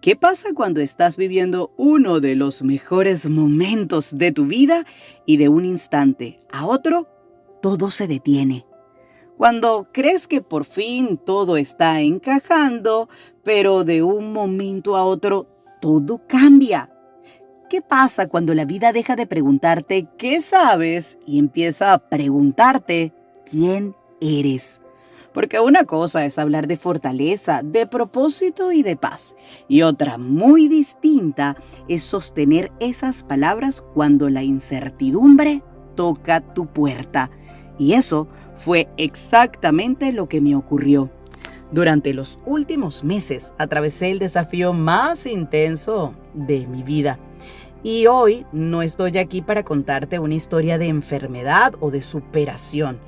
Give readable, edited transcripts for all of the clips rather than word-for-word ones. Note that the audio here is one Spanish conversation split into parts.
¿Qué pasa cuando estás viviendo uno de los mejores momentos de tu vida y de un instante a otro todo se detiene? Cuando crees que por fin todo está encajando, pero de un momento a otro todo cambia. ¿Qué pasa cuando la vida deja de preguntarte qué sabes y empieza a preguntarte quién eres? Porque una cosa es hablar de fortaleza, de propósito y de paz, y otra muy distinta es sostener esas palabras cuando la incertidumbre toca tu puerta. Y eso fue exactamente lo que me ocurrió. Durante los últimos meses atravesé el desafío más intenso de mi vida. Y hoy no estoy aquí para contarte una historia de enfermedad o de superación.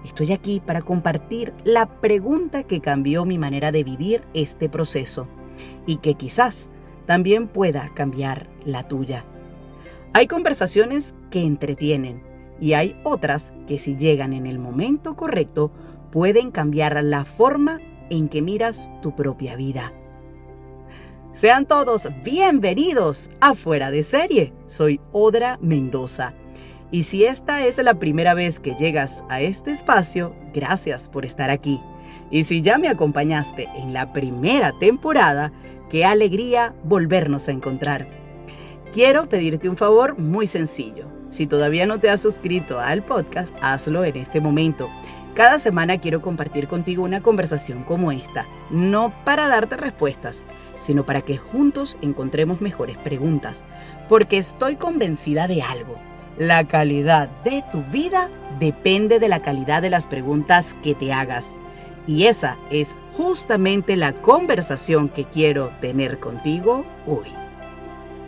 Estoy aquí para compartir la pregunta que cambió mi manera de vivir este proceso y que quizás también pueda cambiar la tuya. Hay conversaciones que entretienen y hay otras que, si llegan en el momento correcto, pueden cambiar la forma en que miras tu propia vida. Sean todos bienvenidos a Fuera de Serie. Soy Odra Mendoza. Y si esta es la primera vez que llegas a este espacio, gracias por estar aquí. Y si ya me acompañaste en la primera temporada, qué alegría volvernos a encontrar. Quiero pedirte un favor muy sencillo. Si todavía no te has suscrito al podcast, hazlo en este momento. Cada semana quiero compartir contigo una conversación como esta, no para darte respuestas, sino para que juntos encontremos mejores preguntas, porque estoy convencida de algo. La calidad de tu vida depende de la calidad de las preguntas que te hagas. Y esa es justamente la conversación que quiero tener contigo hoy.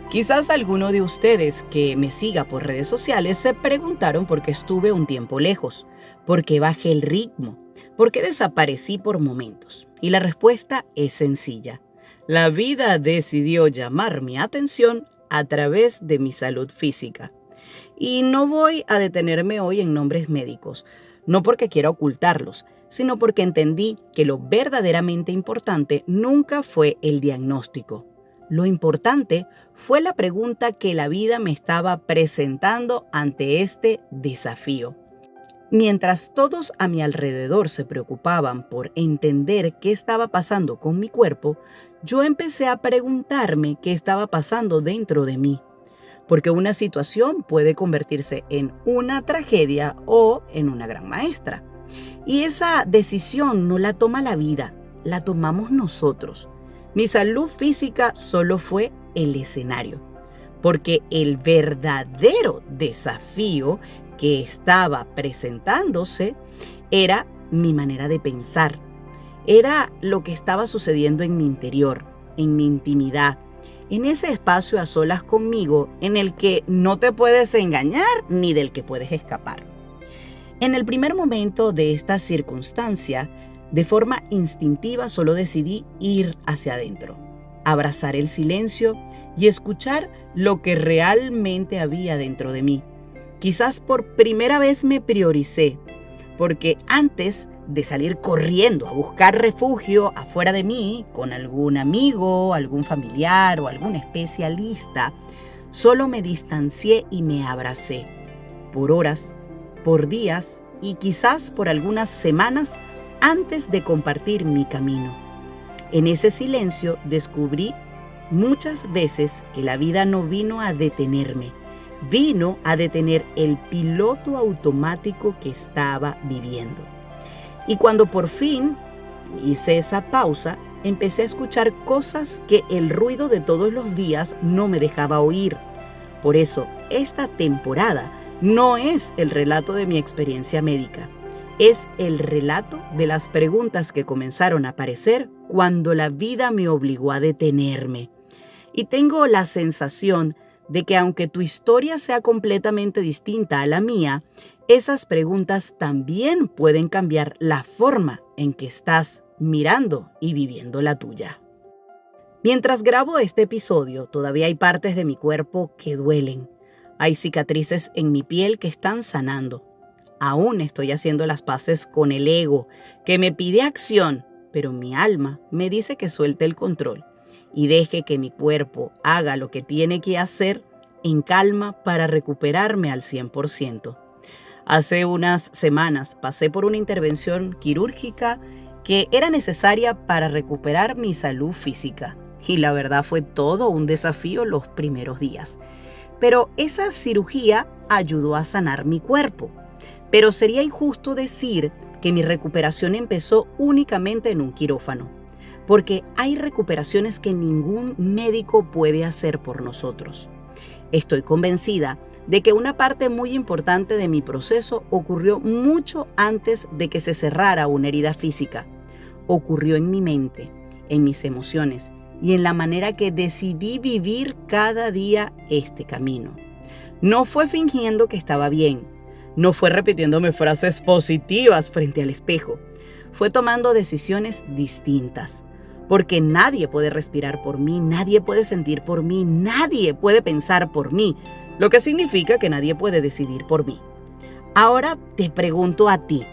Quizás alguno de ustedes que me siga por redes sociales se preguntaron por qué estuve un tiempo lejos, por qué bajé el ritmo, por qué desaparecí por momentos. Y la respuesta es sencilla. La vida decidió llamar mi atención a través de mi salud física. Y no voy a detenerme hoy en nombres médicos, no porque quiera ocultarlos, sino porque entendí que lo verdaderamente importante nunca fue el diagnóstico. Lo importante fue la pregunta que la vida me estaba presentando ante este desafío. Mientras todos a mi alrededor se preocupaban por entender qué estaba pasando con mi cuerpo, yo empecé a preguntarme qué estaba pasando dentro de mí. Porque una situación puede convertirse en una tragedia o en una gran maestra. Y esa decisión no la toma la vida, la tomamos nosotros. Mi salud física solo fue el escenario, porque el verdadero desafío que estaba presentándose era mi manera de pensar. Era lo que estaba sucediendo en mi interior, en mi intimidad, en ese espacio a solas conmigo en el que no te puedes engañar ni del que puedes escapar. En el primer momento de esta circunstancia, de forma instintiva solo decidí ir hacia adentro, abrazar el silencio y escuchar lo que realmente había dentro de mí. Quizás por primera vez me prioricé, porque antes de salir corriendo a buscar refugio afuera de mí, con algún amigo, algún familiar o algún especialista, solo me distancié y me abracé. Por horas, por días y quizás por algunas semanas antes de compartir mi camino. En ese silencio descubrí muchas veces que la vida no vino a detenerme, vino a detener el piloto automático que estaba viviendo. Y cuando por fin hice esa pausa, empecé a escuchar cosas que el ruido de todos los días no me dejaba oír. Por eso, esta temporada no es el relato de mi experiencia médica. Es el relato de las preguntas que comenzaron a aparecer cuando la vida me obligó a detenerme. Y tengo la sensación de que aunque tu historia sea completamente distinta a la mía, esas preguntas también pueden cambiar la forma en que estás mirando y viviendo la tuya. Mientras grabo este episodio, todavía hay partes de mi cuerpo que duelen. Hay cicatrices en mi piel que están sanando. Aún estoy haciendo las paces con el ego, que me pide acción, pero mi alma me dice que suelte el control y deje que mi cuerpo haga lo que tiene que hacer en calma para recuperarme al 100%. Hace unas semanas pasé por una intervención quirúrgica que era necesaria para recuperar mi salud física. Y la verdad fue todo un desafío los primeros días. Pero esa cirugía ayudó a sanar mi cuerpo. Pero sería injusto decir que mi recuperación empezó únicamente en un quirófano, porque hay recuperaciones que ningún médico puede hacer por nosotros. Estoy convencida de que una parte muy importante de mi proceso ocurrió mucho antes de que se cerrara una herida física. Ocurrió en mi mente, en mis emociones y en la manera que decidí vivir cada día este camino. No fue fingiendo que estaba bien, no fue repitiéndome frases positivas frente al espejo, fue tomando decisiones distintas. Porque nadie puede respirar por mí, nadie puede sentir por mí, nadie puede pensar por mí, lo que significa que nadie puede decidir por mí. Ahora te pregunto a ti,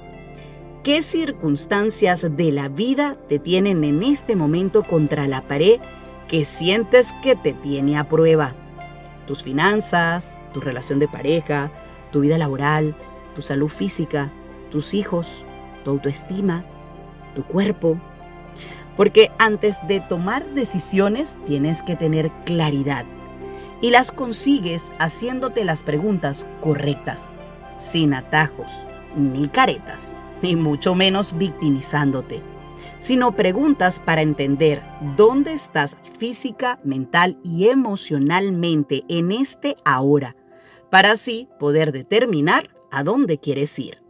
¿qué circunstancias de la vida te tienen en este momento contra la pared que sientes que te tiene a prueba? Tus finanzas, tu relación de pareja, tu vida laboral, tu salud física, tus hijos, tu autoestima, tu cuerpo. Porque antes de tomar decisiones tienes que tener claridad y las consigues haciéndote las preguntas correctas, sin atajos ni caretas, ni mucho menos victimizándote, sino preguntas para entender dónde estás física, mental y emocionalmente en este ahora, para así poder determinar a dónde quieres ir.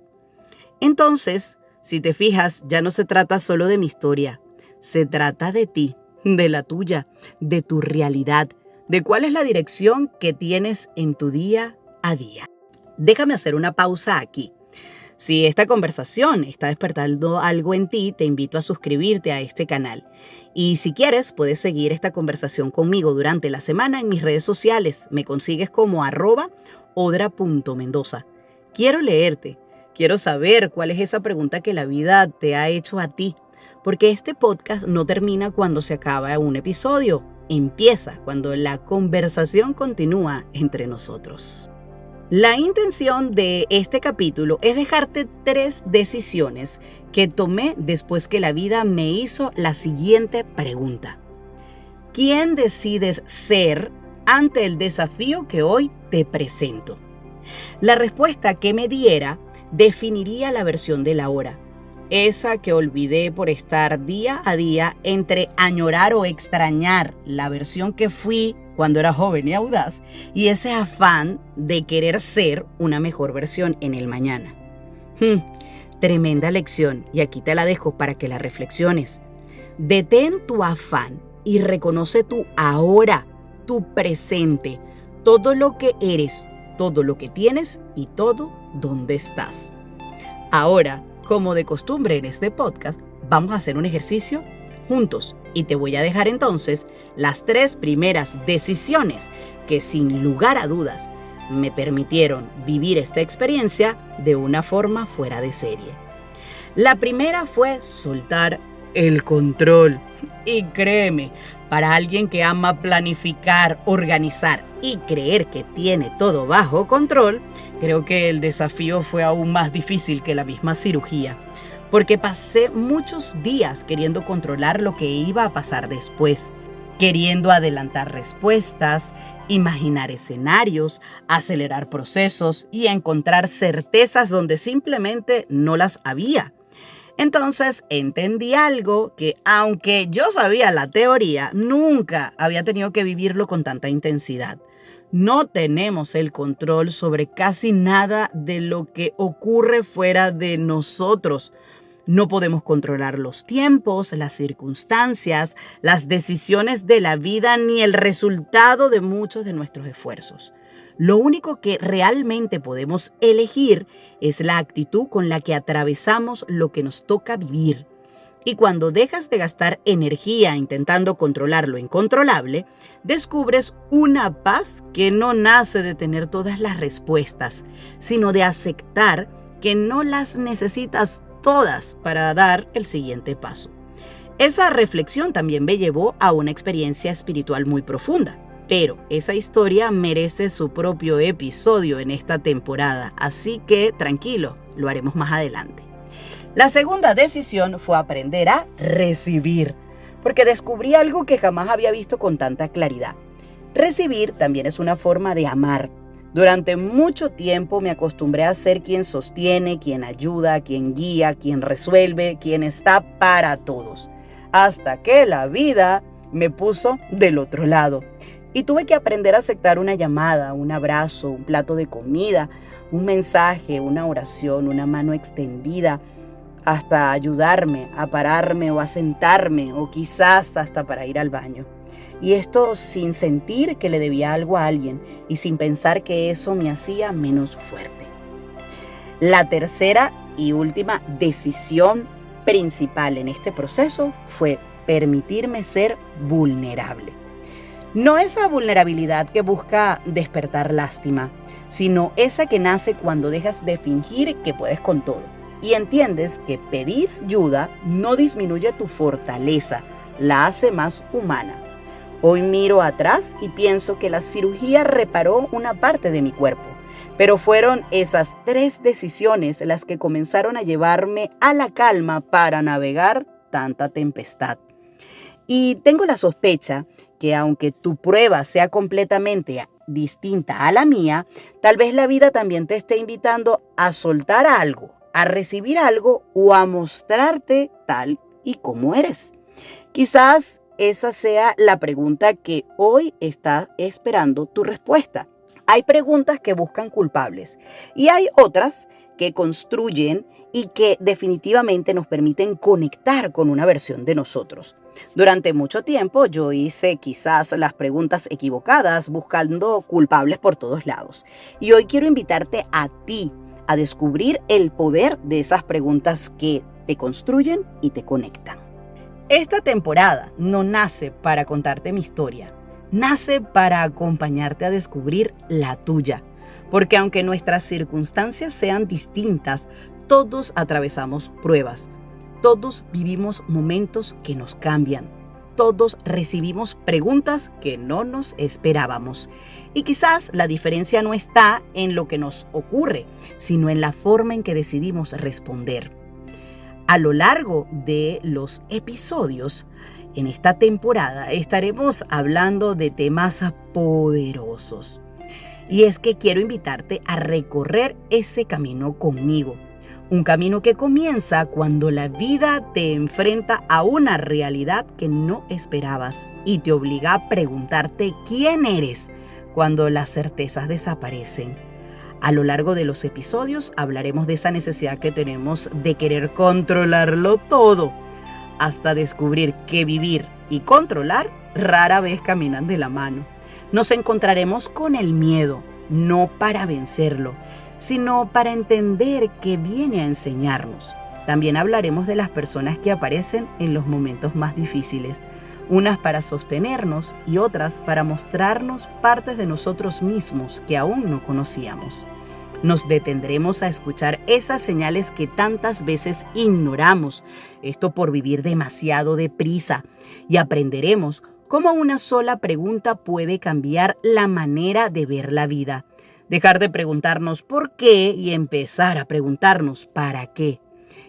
Entonces, si te fijas, ya no se trata solo de mi historia. Se trata de ti, de la tuya, de tu realidad, de cuál es la dirección que tienes en tu día a día. Déjame hacer una pausa aquí. Si esta conversación está despertando algo en ti, te invito a suscribirte a este canal. Y si quieres, puedes seguir esta conversación conmigo durante la semana en mis redes sociales. Me consigues como @odra.mendoza. Quiero leerte, quiero saber cuál es esa pregunta que la vida te ha hecho a ti. Porque este podcast no termina cuando se acaba un episodio, empieza cuando la conversación continúa entre nosotros. La intención de este capítulo es dejarte 3 decisiones que tomé después que la vida me hizo la siguiente pregunta. ¿Quién decides ser ante el desafío que hoy te presento? La respuesta que me diera definiría la versión del ahora. Esa que olvidé por estar día a día entre añorar o extrañar la versión que fui cuando era joven y audaz y ese afán de querer ser una mejor versión en el mañana. Tremenda lección y aquí te la dejo para que la reflexiones. Detén tu afán y reconoce tu ahora, tu presente, todo lo que eres, todo lo que tienes y todo donde estás. Ahora, como de costumbre en este podcast, vamos a hacer un ejercicio juntos y te voy a dejar entonces las 3 primeras decisiones que sin lugar a dudas me permitieron vivir esta experiencia de una forma fuera de serie. La primera fue soltar el control. Y créeme, para alguien que ama planificar, organizar y creer que tiene todo bajo control, creo que el desafío fue aún más difícil que la misma cirugía, porque pasé muchos días queriendo controlar lo que iba a pasar después, queriendo adelantar respuestas, imaginar escenarios, acelerar procesos y encontrar certezas donde simplemente no las había. Entonces entendí algo que, aunque yo sabía la teoría, nunca había tenido que vivirlo con tanta intensidad. No tenemos el control sobre casi nada de lo que ocurre fuera de nosotros. No podemos controlar los tiempos, las circunstancias, las decisiones de la vida ni el resultado de muchos de nuestros esfuerzos. Lo único que realmente podemos elegir es la actitud con la que atravesamos lo que nos toca vivir. Y cuando dejas de gastar energía intentando controlar lo incontrolable, descubres una paz que no nace de tener todas las respuestas, sino de aceptar que no las necesitas todas para dar el siguiente paso. Esa reflexión también me llevó a una experiencia espiritual muy profunda. Pero esa historia merece su propio episodio en esta temporada, así que tranquilo, lo haremos más adelante. La segunda decisión fue aprender a recibir, porque descubrí algo que jamás había visto con tanta claridad. Recibir también es una forma de amar. Durante mucho tiempo me acostumbré a ser quien sostiene, quien ayuda, quien guía, quien resuelve, quien está para todos, hasta que la vida me puso del otro lado. Y tuve que aprender a aceptar una llamada, un abrazo, un plato de comida, un mensaje, una oración, una mano extendida, hasta ayudarme a pararme o a sentarme o quizás hasta para ir al baño. Y esto sin sentir que le debía algo a alguien y sin pensar que eso me hacía menos fuerte. La tercera y última decisión principal en este proceso fue permitirme ser vulnerable. No esa vulnerabilidad que busca despertar lástima, sino esa que nace cuando dejas de fingir que puedes con todo y entiendes que pedir ayuda no disminuye tu fortaleza, la hace más humana. Hoy miro atrás y pienso que la cirugía reparó una parte de mi cuerpo, pero fueron esas 3 decisiones las que comenzaron a llevarme a la calma para navegar tanta tempestad. Y tengo la sospecha que aunque tu prueba sea completamente distinta a la mía, tal vez la vida también te esté invitando a soltar algo, a recibir algo o a mostrarte tal y como eres. Quizás esa sea la pregunta que hoy está esperando tu respuesta. Hay preguntas que buscan culpables y hay otras que construyen y que definitivamente nos permiten conectar con una versión de nosotros. Durante mucho tiempo yo hice quizás las preguntas equivocadas buscando culpables por todos lados. Y hoy quiero invitarte a ti a descubrir el poder de esas preguntas que te construyen y te conectan. Esta temporada no nace para contarte mi historia, nace para acompañarte a descubrir la tuya. Porque aunque nuestras circunstancias sean distintas, todos atravesamos pruebas. Todos vivimos momentos que nos cambian. Todos recibimos preguntas que no nos esperábamos. Y quizás la diferencia no está en lo que nos ocurre, sino en la forma en que decidimos responder. A lo largo de los episodios, en esta temporada, estaremos hablando de temas poderosos. Y es que quiero invitarte a recorrer ese camino conmigo. Un camino que comienza cuando la vida te enfrenta a una realidad que no esperabas y te obliga a preguntarte quién eres cuando las certezas desaparecen. A lo largo de los episodios hablaremos de esa necesidad que tenemos de querer controlarlo todo, hasta descubrir que vivir y controlar rara vez caminan de la mano. Nos encontraremos con el miedo, no para vencerlo, sino para entender que viene a enseñarnos. También hablaremos de las personas que aparecen en los momentos más difíciles, unas para sostenernos y otras para mostrarnos partes de nosotros mismos que aún no conocíamos. Nos detendremos a escuchar esas señales que tantas veces ignoramos, esto por vivir demasiado deprisa, y aprenderemos cómo una sola pregunta puede cambiar la manera de ver la vida. Dejar de preguntarnos por qué y empezar a preguntarnos para qué.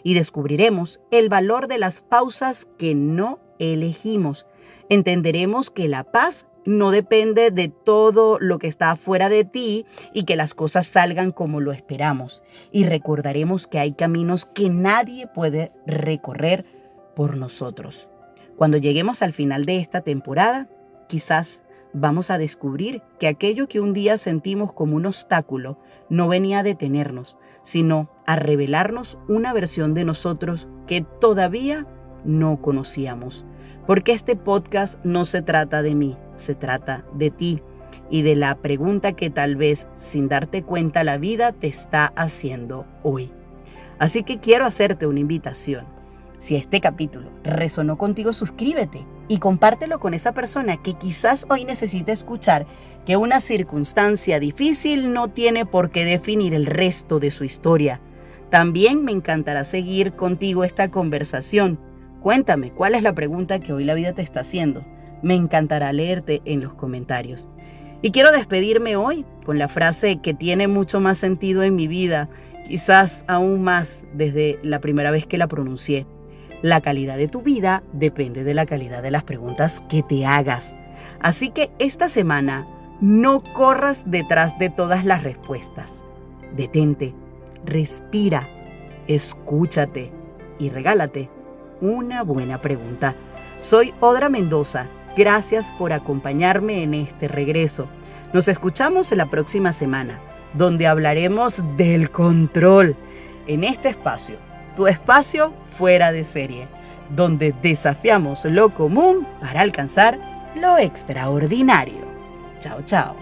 Y descubriremos el valor de las pausas que no elegimos. Entenderemos que la paz no depende de todo lo que está afuera de ti y que las cosas salgan como lo esperamos. Y recordaremos que hay caminos que nadie puede recorrer por nosotros. Cuando lleguemos al final de esta temporada, quizás vamos a descubrir que aquello que un día sentimos como un obstáculo no venía a detenernos, sino a revelarnos una versión de nosotros que todavía no conocíamos. Porque este podcast no se trata de mí, se trata de ti y de la pregunta que tal vez sin darte cuenta la vida te está haciendo hoy. Así que quiero hacerte una invitación. Si este capítulo resonó contigo, suscríbete y compártelo con esa persona que quizás hoy necesite escuchar que una circunstancia difícil no tiene por qué definir el resto de su historia. También me encantará seguir contigo esta conversación. Cuéntame, ¿cuál es la pregunta que hoy la vida te está haciendo? Me encantará leerte en los comentarios. Y quiero despedirme hoy con la frase que tiene mucho más sentido en mi vida, quizás aún más desde la primera vez que la pronuncié. La calidad de tu vida depende de la calidad de las preguntas que te hagas. Así que esta semana no corras detrás de todas las respuestas. Detente, respira, escúchate y regálate una buena pregunta. Soy Odra Mendoza. Gracias por acompañarme en este regreso. Nos escuchamos en la próxima semana, donde hablaremos del control. En este espacio, tu espacio fuera de serie, donde desafiamos lo común para alcanzar lo extraordinario. Chao, chao.